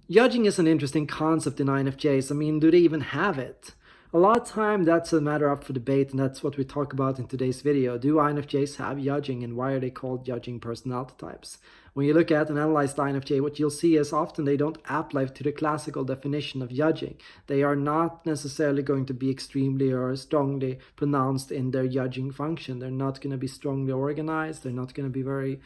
Judging is an interesting concept in INFJs. I mean, do they even have it? A lot of time that's a matter up for debate, and that's what we talk about in today's video. Do INFJs have judging, and why are they called judging personality types? When you look at and analyze the INFJ, what you'll see is often they don't apply to the classical definition of judging. They are not necessarily going to be extremely or strongly pronounced in their judging function. They're not going to be strongly organized. They're not going to be very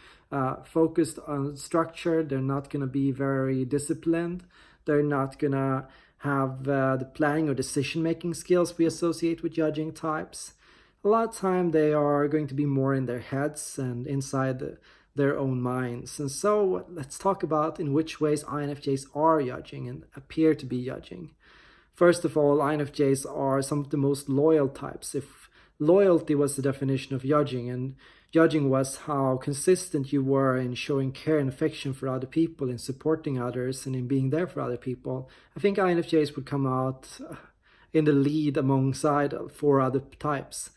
focused on structure. They're not going to be very disciplined. They're not going to have the planning or decision-making skills we associate with judging types. A lot of time they are going to be more in their heads and inside their own minds. And so let's talk about in which ways INFJs are judging and appear to be judging. First of all, INFJs are some of the most loyal types. If loyalty was the definition of judging, and judging was how consistent you were in showing care and affection for other people, in supporting others, and in being there for other people, I think INFJs would come out in the lead alongside 4 other types.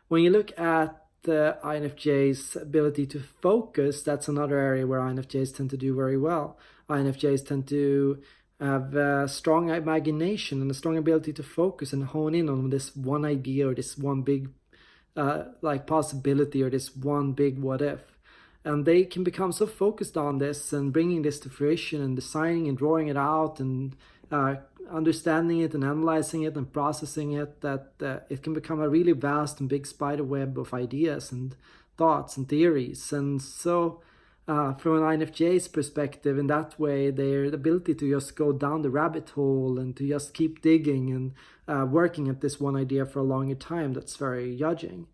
When you look at the INFJ's ability to focus, that's another area where INFJs tend to do very well. INFJs tend to have a strong imagination and a strong ability to focus and hone in on this one idea or this one big possibility or this one big what if. And they can become so focused on this and bringing this to fruition and designing and drawing it out and understanding it and analyzing it and processing it, that it can become a really vast and big spider web of ideas and thoughts and theories. And so from an INFJ's perspective, in that way, their ability to just go down the rabbit hole and to just keep digging and working at this one idea for a longer time, that's very judging.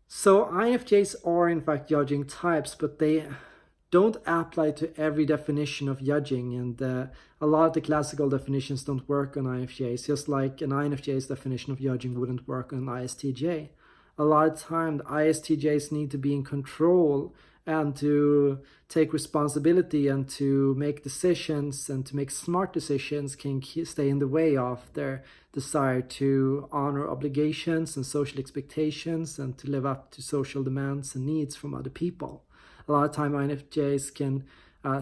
So INFJs are in fact judging types, but they don't apply to every definition of judging, and a lot of the classical definitions don't work on INFJs, just like an INFJ's definition of judging wouldn't work on an ISTJ. A lot of time the ISTJs need to be in control and to take responsibility and to make decisions and to make smart decisions can stay in the way of their desire to honor obligations and social expectations and to live up to social demands and needs from other people. A lot of time INFJs can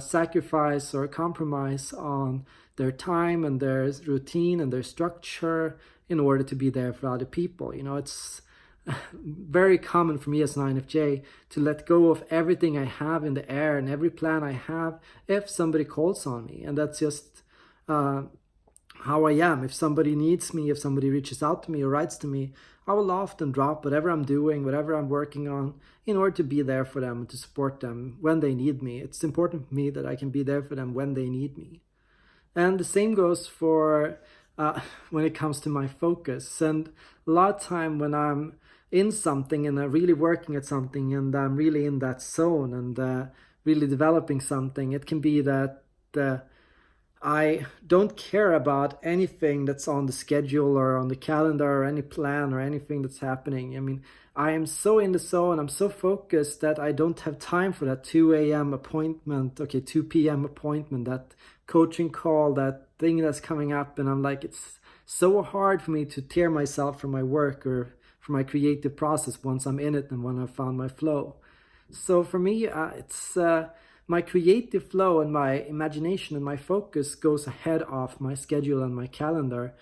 sacrifice or compromise on their time and their routine and their structure in order to be there for other people. You know, it's very common for me as an INFJ to let go of everything I have in the air and every plan I have if somebody calls on me. And that's just how I am. If somebody needs me, if somebody reaches out to me or writes to me, I will often drop whatever I'm doing, whatever I'm working on, in order to be there for them and to support them when they need me. It's important for me that I can be there for them when they need me. And the same goes for when it comes to my focus. And a lot of time when I'm in something and I'm really working at something and I'm really in that zone and really developing something, it can be that I don't care about anything that's on the schedule or on the calendar or any plan or anything that's happening. I mean, I am so in the zone, I'm so focused that I don't have time for that 2 a.m. appointment, 2 p.m. appointment, that coaching call, that thing that's coming up. And I'm like, it's so hard for me to tear myself from my work or from my creative process once I'm in it and when I've found my flow. So for me, it's my creative flow and my imagination and my focus goes ahead of my schedule and my calendar.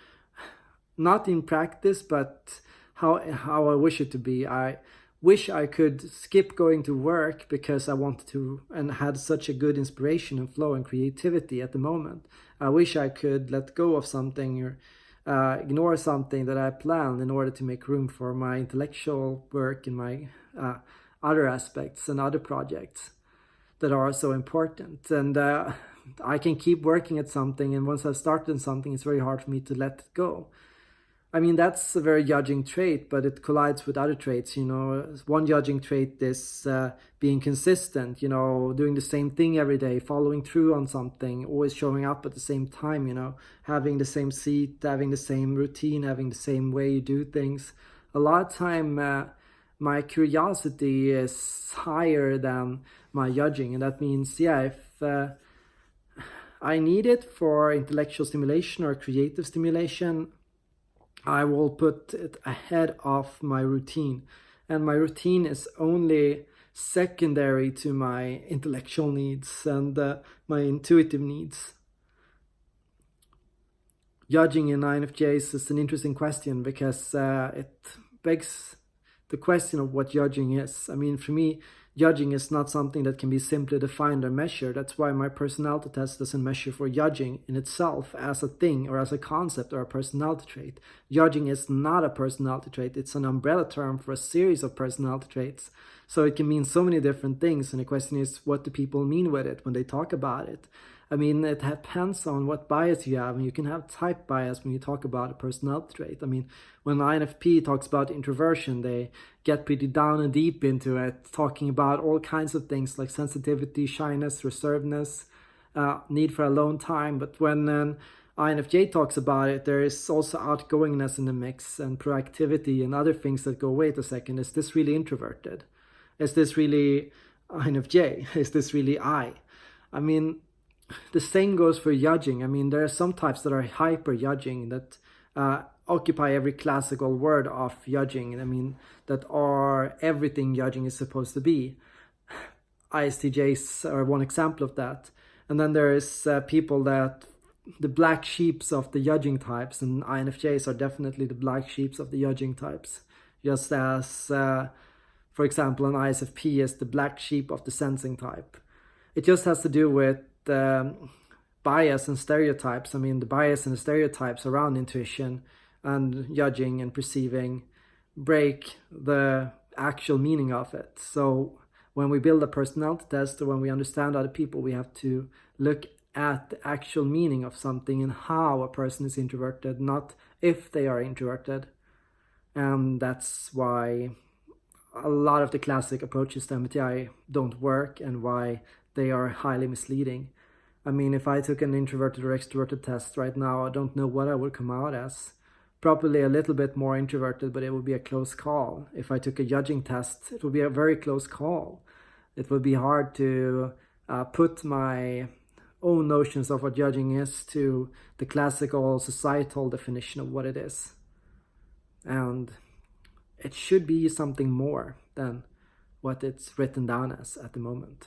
Not in practice, but how I wish it to be. I wish I could skip going to work because I wanted to and had such a good inspiration and flow and creativity at the moment. I wish I could let go of something or ignore something that I planned in order to make room for my intellectual work and my other aspects and other projects that are so important. And I can keep working at something, and once I've started something, it's very hard for me to let it go. I mean, that's a very judging trait, but it collides with other traits. You know, one judging trait is being consistent, you know, doing the same thing every day, following through on something, always showing up at the same time, you know, having the same seat, having the same routine, having the same way you do things. A lot of time, my curiosity is higher than my judging. And that means, if I need it for intellectual stimulation or creative stimulation, I will put it ahead of my routine. And my routine is only secondary to my intellectual needs and my intuitive needs. judging in INFJs is an interesting question because it begs the question of what judging is. I mean, for me, judging is not something that can be simply defined or measured. That's why my personality test doesn't measure for judging in itself as a thing or as a concept or a personality trait. Judging is not a personality trait. It's an umbrella term for a series of personality traits. So it can mean so many different things. And the question is, what do people mean with it when they talk about it? I mean, it depends on what bias you have, and you can have type bias when you talk about a personality trait. I mean, when INFP talks about introversion, they get pretty down and deep into it, talking about all kinds of things like sensitivity, shyness, reservedness, need for alone time. But when an INFJ talks about it, there is also outgoingness in the mix and proactivity and other things that go, wait a second, is this really introverted? Is this really INFJ? Is this really I? I mean, the same goes for judging. I mean, there are some types that are hyper judging that occupy every classical word of judging. I mean, that are everything judging is supposed to be. ISTJs are one example of that. And then there is people that, the black sheeps of the judging types, and INFJs are definitely the black sheeps of the judging types. Just as, for example, an ISFP is the black sheep of the sensing type. It just has to do with bias and stereotypes. I mean, the bias and the stereotypes around intuition and judging and perceiving break the actual meaning of it. So when we build a personality test or when we understand other people, we have to look at the actual meaning of something and how a person is introverted, not if they are introverted. And that's why a lot of the classic approaches to MBTI don't work and why they are highly misleading. I mean, if I took an introverted or extroverted test right now, I don't know what I would come out as. Probably a little bit more introverted, but it would be a close call. If I took a judging test, it would be a very close call. It would be hard to put my own notions of what judging is to the classical societal definition of what it is. And it should be something more than what it's written down as at the moment.